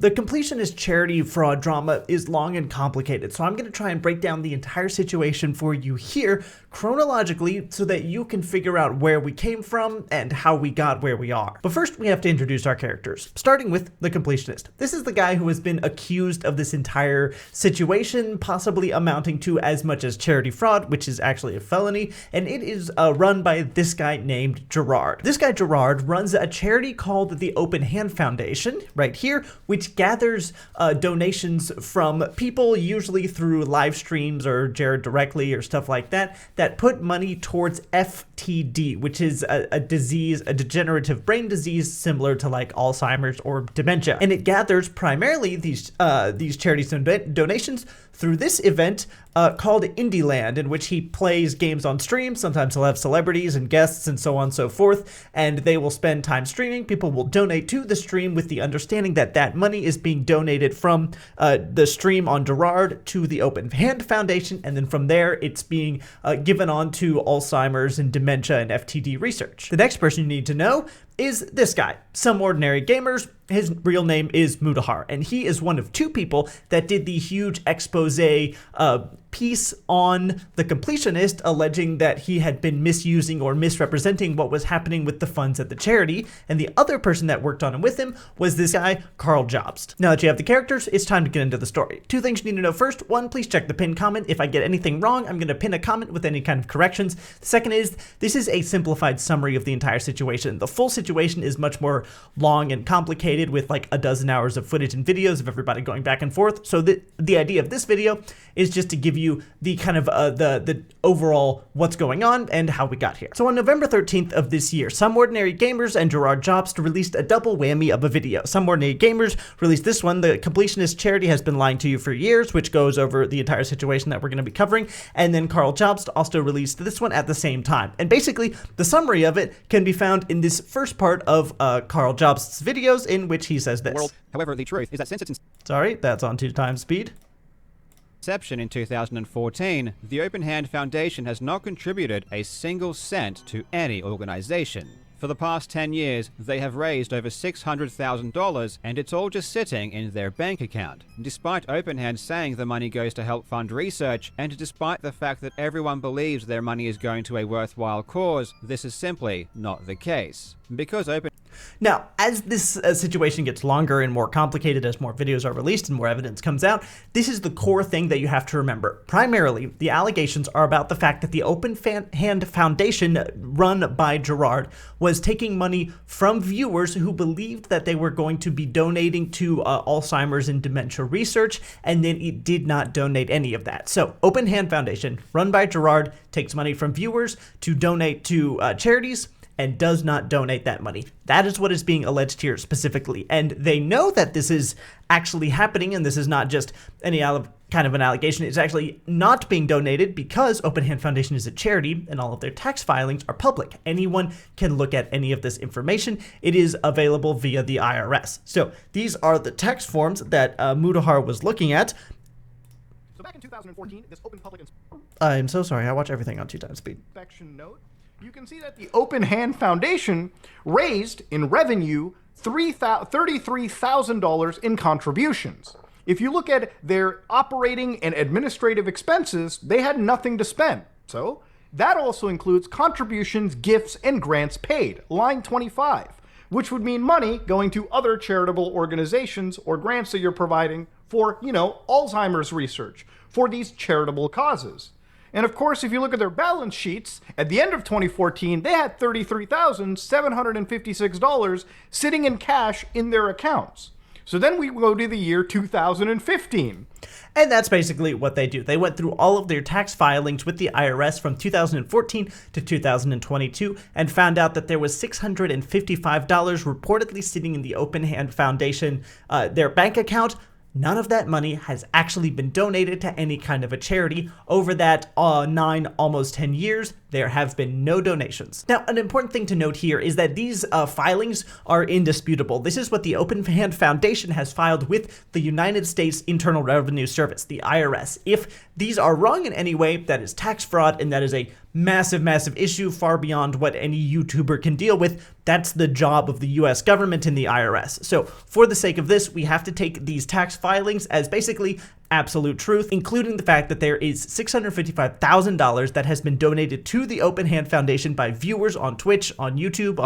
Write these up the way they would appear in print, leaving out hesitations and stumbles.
The Completionist charity fraud drama is long and complicated, so I'm going to try and break down the entire situation for you here chronologically so that you can figure out where we came from and how we got where we are. But first, we have to introduce our characters, starting with the Completionist. This is the guy who has been accused of this entire situation, possibly amounting to as much as charity fraud, which is actually a felony, and it is run by this guy named Gerard. This guy Gerard runs a charity called the Open Hand Foundation, right here, which gathers donations from people, usually through live streams or Jared directly or stuff like that, that put money towards FTD, which is a disease, a degenerative brain disease similar to like Alzheimer's or dementia. And it gathers primarily these charities donations through this event called Indieland, in which he plays games on stream. Sometimes he'll have celebrities and guests and so on and so forth, and they will spend time streaming. People will donate to the stream with the understanding that that money is being donated from the stream on Gerard to the Open Hand Foundation, and then from there it's being given on to Alzheimer's and dementia and FTD research. The next person you need to know is this guy, SomeOrdinaryGamers. His real name is Mudahar, and he is one of two people that did the huge expose piece on the Completionist, alleging that he had been misusing or misrepresenting what was happening with the funds at the charity, and the other person that worked on him with him was this guy, Karl Jobst. Now that you have the characters, it's time to get into the story. Two things you need to know. First, one, please check the pinned comment. If I get anything wrong, I'm going to pin a comment with any kind of corrections. The second is, this is a simplified summary of the entire situation. The full situation is much more long and complicated, with like a dozen hours of footage and videos of everybody going back and forth. So the idea of this video is just to give you the kind of the overall what's going on and how we got here. So on November 13th of this year, SomeOrdinaryGamers and Karl Jobst released a double whammy of a video. SomeOrdinaryGamers released this one, the Completionist charity has been lying to you for years, which goes over the entire situation that we're going to be covering, and then Karl Jobst also released this one at the same time. And basically, the summary of it can be found in this first part of Karl Jobst's videos, in which he says this. However, the truth is that since its Sorry, that's on 2x speed. inception in 2014, the Open Hand Foundation has not contributed a single cent to any organization. For the past 10 years, they have raised over $600,000, and it's all just sitting in their bank account. Despite Open Hand saying the money goes to help fund research, and despite the fact that everyone believes their money is going to a worthwhile cause, this is simply not the case. Because Now, as this situation gets longer and more complicated, as more videos are released and more evidence comes out, this is the core thing that you have to remember. Primarily, the allegations are about the fact that the Open Hand Foundation, run by Gerard, was taking money from viewers who believed that they were going to be donating to Alzheimer's and dementia research, and then it did not donate any of that. So, Open Hand Foundation, run by Gerard, takes money from viewers to donate to charities, and does not donate that money. That is what is being alleged here specifically. And they know that this is actually happening, and this is not just any kind of an allegation. It's actually not being donated because Open Hand Foundation is a charity and all of their tax filings are public. Anyone can look at any of this information. It is available via the IRS. So these are the tax forms that Mudahar was looking at. So back in 2014, this open public I'm so sorry, I watch everything on 2x speed. inspection note, you can see that the Open Hand Foundation raised in revenue $33,000 in contributions. If you look at their operating and administrative expenses, they had nothing to spend. So that also includes contributions, gifts, and grants paid, line 25, which would mean money going to other charitable organizations or grants that you're providing for, Alzheimer's research, for these charitable causes. And of course, if you look at their balance sheets, at the end of 2014, they had $33,756 sitting in cash in their accounts. So then we go to the year 2015. And that's basically what they do. They went through all of their tax filings with the IRS from 2014 to 2022 and found out that there was $655 reportedly sitting in the Open Hand Foundation, their bank account. None of that money has actually been donated to any kind of a charity over that 9, almost 10 years there have been no donations. Now, an important thing to note here is that these filings are indisputable. This is what the Open Hand Foundation has filed with the United States Internal Revenue Service, the IRS. If these are wrong in any way, that is tax fraud, and that is a massive, massive issue far beyond what any YouTuber can deal with. That's the job of the US government and the IRS. So for the sake of this, we have to take these tax filings as basically absolute truth, including the fact that there is $655,000 that has been donated to the Open Hand Foundation by viewers on Twitch, on YouTube,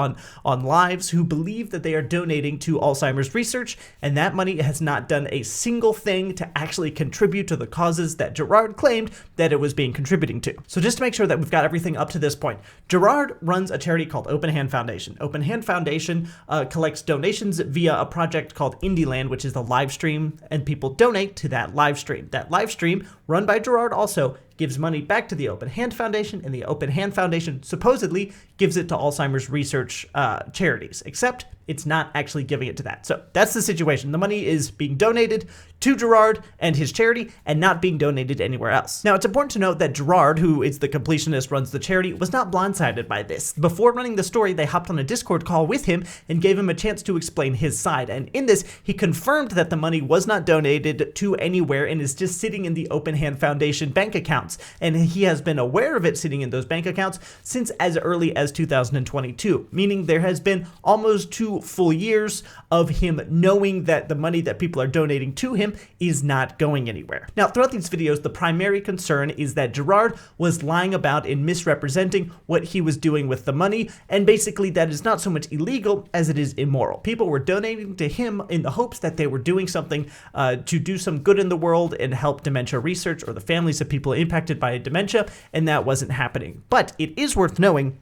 on lives who believe that they are donating to Alzheimer's research, and that money has not done a single thing to actually contribute to the causes that Gerard claimed that it was being contributing to. So just to make sure that we've got everything up to this point, Gerard runs a charity called Open Hand Foundation. Open Hand Foundation collects donations via a project called Indieland, which is the live stream, and people donate to that live stream. That live stream, run by Gerard also, gives money back to the Open Hand Foundation, and the Open Hand Foundation supposedly gives it to Alzheimer's research charities, except it's not actually giving it to that. So that's the situation. The money is being donated to Gerard and his charity and not being donated anywhere else. Now, it's important to note that Gerard, who is the completionist, runs the charity, was not blindsided by this. Before running the story, they hopped on a Discord call with him and gave him a chance to explain his side. And in this, he confirmed that the money was not donated to anywhere and is just sitting in the Open Hand Foundation bank accounts. And he has been aware of it sitting in those bank accounts since as early as 2022, meaning there has been almost 2 full years of him knowing that the money that people are donating to him is not going anywhere. Now, throughout these videos, the primary concern is that Gerard was lying about and misrepresenting what he was doing with the money, and basically that is not so much illegal as it is immoral. People were donating to him in the hopes that they were doing something to do some good in the world and help dementia research or the families of people impacted by dementia, and that wasn't happening. But it is worth knowing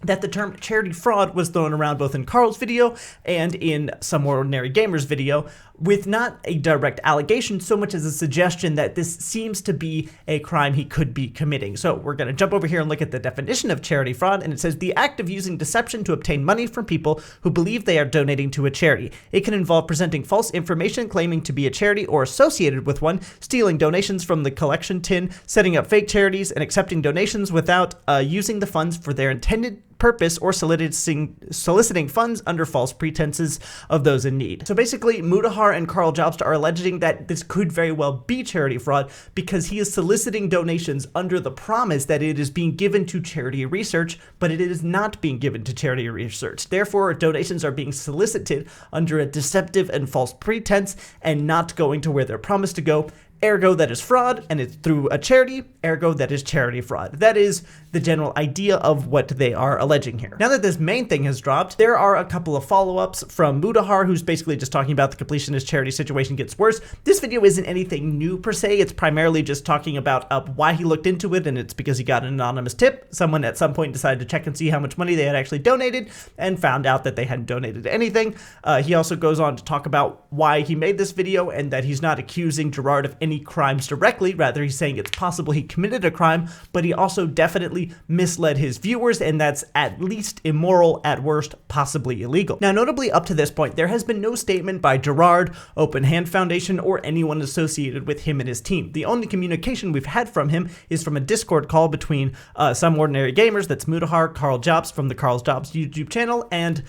that the term charity fraud was thrown around both in Karl's video and in SomeOrdinaryGamers' video, with not a direct allegation so much as a suggestion that this seems to be a crime he could be committing. So we're going to jump over here and look at the definition of charity fraud, and it says the act of using deception to obtain money from people who believe they are donating to a charity. It can involve presenting false information, claiming to be a charity or associated with one, stealing donations from the collection tin, setting up fake charities, and accepting donations without using the funds for their intended purpose, or soliciting funds under false pretenses of those in need. So basically, Mudahar and Karl Jobst are alleging that this could very well be charity fraud because he is soliciting donations under the promise that it is being given to charity research, but it is not being given to charity research. Therefore, donations are being solicited under a deceptive and false pretense and not going to where they're promised to go. Ergo, that is fraud, and it's through a charity. Ergo, that is charity fraud. That is the general idea of what they are alleging here. Now that this main thing has dropped, there are a couple of follow-ups from Mudahar, who's basically just talking about the completionist charity situation gets worse. This video isn't anything new per se. It's primarily just talking about why he looked into it, and it's because he got an anonymous tip. Someone at some point decided to check and see how much money they had actually donated and found out that they hadn't donated anything. He also goes on to talk about why he made this video and that he's not accusing Gerard of any crimes directly. Rather, he's saying it's possible he committed a crime, but he also definitely misled his viewers, and that's at least immoral, at worst possibly illegal. Now, notably up to this point, there has been no statement by Gerard, Open Hand Foundation, or anyone associated with him and his team. The only communication we've had from him is from a Discord call between SomeOrdinaryGamers, that's Mudahar, Karl Jobst from the Karl Jobst YouTube channel, and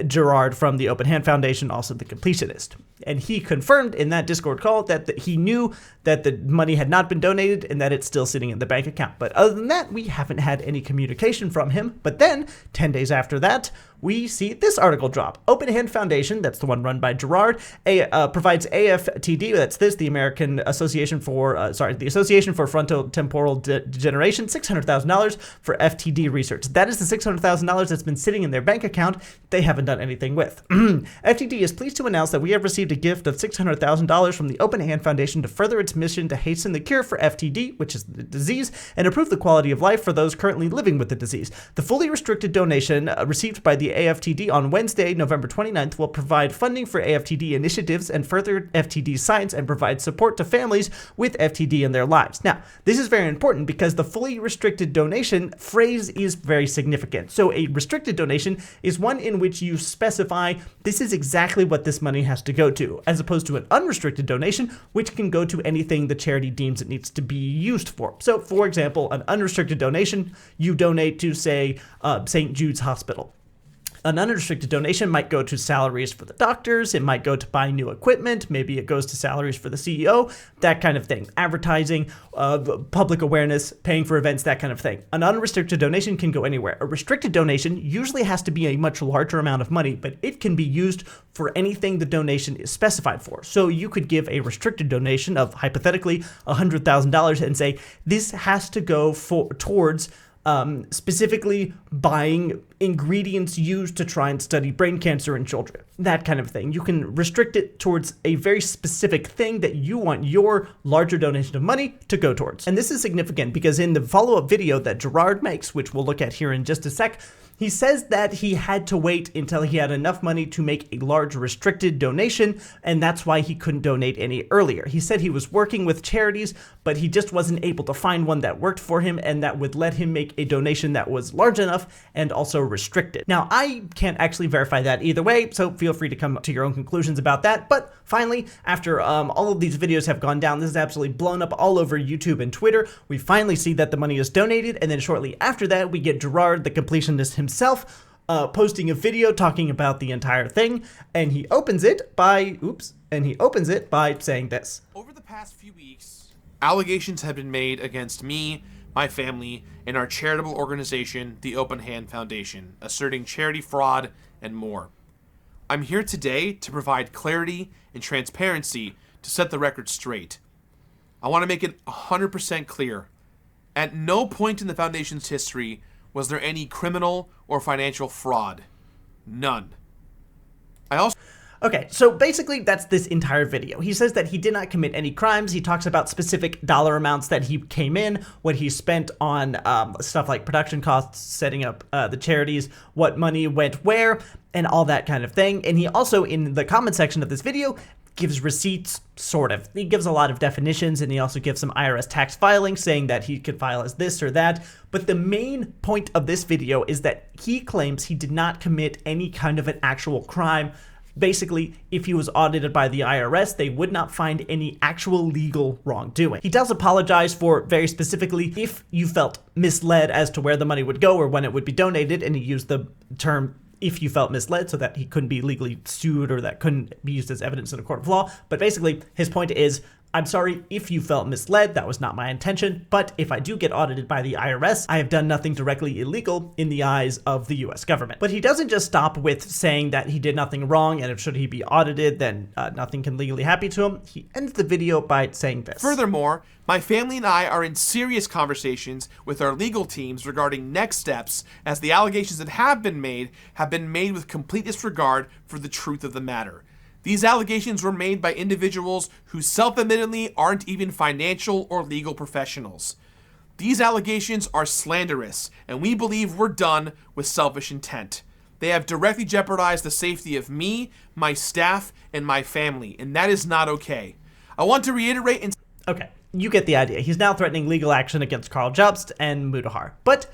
Gerard from the Open Hand Foundation, also the Completionist. And he confirmed in that Discord call that he knew that the money had not been donated and that it's still sitting in the bank account. But other than that, we haven't had any communication from him. But then, 10 days after that, we see this article drop. Open Hand Foundation, that's the one run by Gerard, provides AFTD, that's this, the American Association for, the Association for Frontotemporal Degeneration, $600,000 for FTD research. That is the $600,000 that's been sitting in their bank account they haven't done anything with. FTD is pleased to announce that we have received a gift of $600,000 from the Open Hand Foundation to further its mission to hasten the cure for FTD, which is the disease, and improve the quality of life for those currently living with the disease. The fully restricted donation received by the AFTD on Wednesday, November 29th, will provide funding for AFTD initiatives and further FTD science and provide support to families with FTD in their lives. Now, this is very important because the fully restricted donation phrase is very significant. So a restricted donation is one in which you specify this is exactly what this money has to go to, as opposed to an unrestricted donation, which can go to anything the charity deems it needs to be used for. So, for example, an unrestricted donation, you donate to, say, St. Jude's Hospital. An unrestricted donation might go to salaries for the doctors, it might go to buy new equipment, maybe it goes to salaries for the CEO, that kind of thing. Advertising, public awareness, paying for events, that kind of thing. An unrestricted donation can go anywhere. A restricted donation usually has to be a much larger amount of money, but it can be used for anything the donation is specified for. So you could give a restricted donation of, hypothetically, $100,000 and say, this has to go towards specifically buying ingredients used to try and study brain cancer in children, that kind of thing. You can restrict it towards a very specific thing that you want your larger donation of money to go towards. And this is significant because in the follow-up video that Gerard makes, which we'll look at here in just a sec, he says that he had to wait until he had enough money to make a large restricted donation, and that's why he couldn't donate any earlier. He said he was working with charities, but he just wasn't able to find one that worked for him and that would let him make a donation that was large enough and also restricted. Now, I can't actually verify that either way, so feel free to come to your own conclusions about that. But finally, after all of these videos have gone down, this is absolutely blown up all over YouTube and Twitter, we finally see that the money is donated, and then shortly after that, we get Gerard, the completionist himself, posting a video talking about the entire thing, and he opens it by saying this. Over the past few weeks, allegations have been made against me, my family, and our charitable organization, the Open Hand Foundation, asserting charity fraud and more. I'm here today to provide clarity and transparency to set the record straight. I want to make it 100% clear. At no point in the Foundation's history was there any criminal or financial fraud. None. Okay, so basically that's this entire video. He says that he did not commit any crimes. He talks about specific dollar amounts that he came in, what he spent on stuff like production costs, setting up the charities, what money went where, and all that kind of thing. And he also, in the comment section of this video, gives receipts, sort of. He gives a lot of definitions, and he also gives some IRS tax filing saying that he could file as this or that. But the main point of this video is that he claims he did not commit any kind of an actual crime. Basically, if he was audited by the IRS, they would not find any actual legal wrongdoing. He does apologize for, very specifically, if you felt misled as to where the money would go or when it would be donated, and he used the term if you felt misled, so that he couldn't be legally sued or that couldn't be used as evidence in a court of law. But basically, his point is, I'm sorry if you felt misled, that was not my intention, but if I do get audited by the IRS, I have done nothing directly illegal in the eyes of the US government. But he doesn't just stop with saying that he did nothing wrong, and if should he be audited, then nothing can legally happen to him. He ends the video by saying this. Furthermore, my family and I are in serious conversations with our legal teams regarding next steps, as the allegations that have been made with complete disregard for the truth of the matter. These allegations were made by individuals who self-admittedly aren't even financial or legal professionals. These allegations are slanderous, and we believe were done with selfish intent. They have directly jeopardized the safety of me, my staff, and my family, and that is not okay. I want to reiterate and... Okay, you get the idea. He's now threatening legal action against Karl Jobst and Mudahar. But,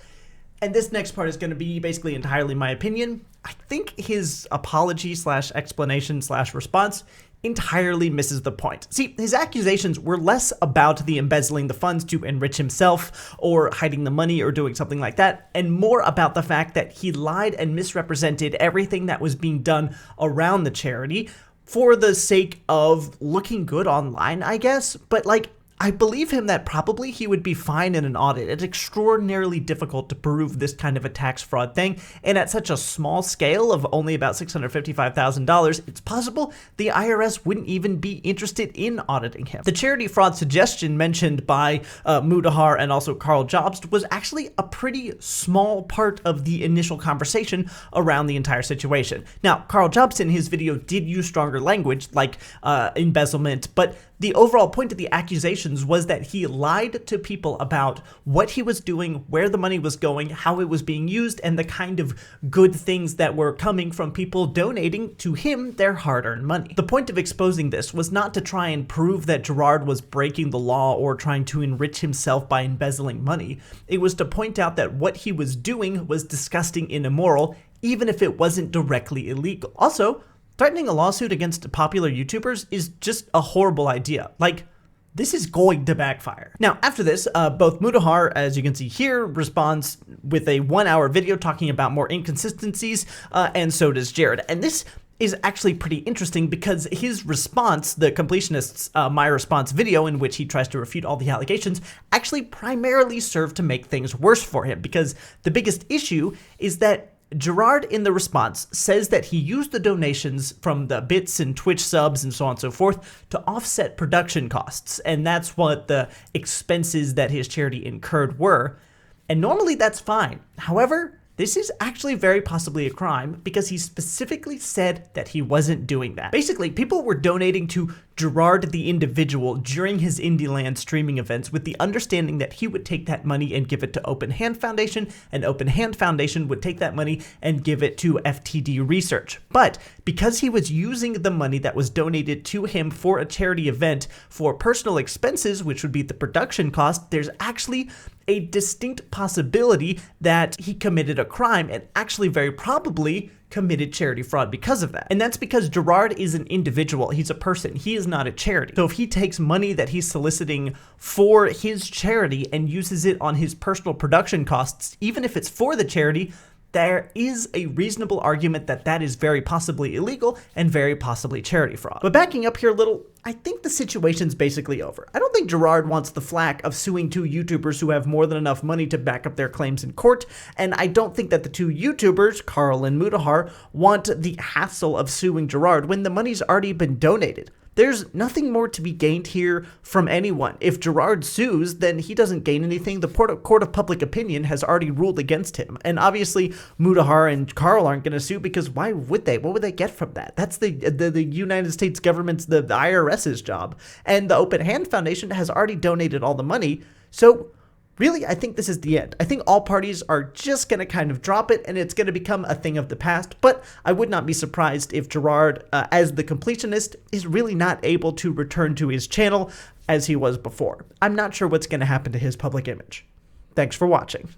and this next part is going to be basically entirely my opinion, I think his apology / explanation / response entirely misses the point. See, his accusations were less about the embezzling the funds to enrich himself or hiding the money or doing something like that, and more about the fact that he lied and misrepresented everything that was being done around the charity for the sake of looking good online, I guess. But like, I believe him that probably he would be fine in an audit. It's extraordinarily difficult to prove this kind of a tax fraud thing, and at such a small scale of only about $655,000, it's possible the IRS wouldn't even be interested in auditing him. The charity fraud suggestion mentioned by Mudahar and also Karl Jobst was actually a pretty small part of the initial conversation around the entire situation. Now, Karl Jobst in his video did use stronger language like embezzlement, but the overall point of the accusations allegations was that he lied to people about what he was doing, where the money was going, how it was being used, and the kind of good things that were coming from people donating to him their hard-earned money. The point of exposing this was not to try and prove that Gerard was breaking the law or trying to enrich himself by embezzling money. It was to point out that what he was doing was disgusting and immoral, even if it wasn't directly illegal. Also, threatening a lawsuit against popular YouTubers is just a horrible idea. Like, this is going to backfire. Now, after this, both Mudahar, as you can see here, responds with a 1-hour video talking about more inconsistencies, and so does Jared. And this is actually pretty interesting because his response, the Completionist's My Response video in which he tries to refute all the allegations, actually primarily served to make things worse for him, because the biggest issue is that Gerard in the response says that he used the donations from the bits and Twitch subs and so on and so forth to offset production costs, and that's what the expenses that his charity incurred were. And normally that's fine. However, this is actually very possibly a crime because he specifically said that he wasn't doing that. Basically, people were donating to Gerard the individual during his IndieLand streaming events with the understanding that he would take that money and give it to Open Hand Foundation, and Open Hand Foundation would take that money and give it to FTD Research. But because he was using the money that was donated to him for a charity event for personal expenses, which would be the production cost, there's actually a distinct possibility that he committed a crime, and actually very probably committed charity fraud because of that. And that's because Gerard is an individual. He's a person. He is not a charity. So if he takes money that he's soliciting for his charity and uses it on his personal production costs, even if it's for the charity, there is a reasonable argument that that is very possibly illegal and very possibly charity fraud. But backing up here a little, I think the situation's basically over. I don't think Gerard wants the flack of suing two YouTubers who have more than enough money to back up their claims in court, and I don't think that the two YouTubers, Karl and Mudahar, want the hassle of suing Gerard when the money's already been donated. There's nothing more to be gained here from anyone. If Gerard sues, then he doesn't gain anything. The court of public opinion has already ruled against him. And obviously, Mudahar and Karl aren't going to sue because why would they? What would they get from that? That's the United States government's, the IRS's job. And the Open Hand Foundation has already donated all the money. So really, I think this is the end. I think all parties are just going to kind of drop it and it's going to become a thing of the past. But I would not be surprised if Gerard, as the Completionist, is really not able to return to his channel as he was before. I'm not sure what's going to happen to his public image. Thanks for watching.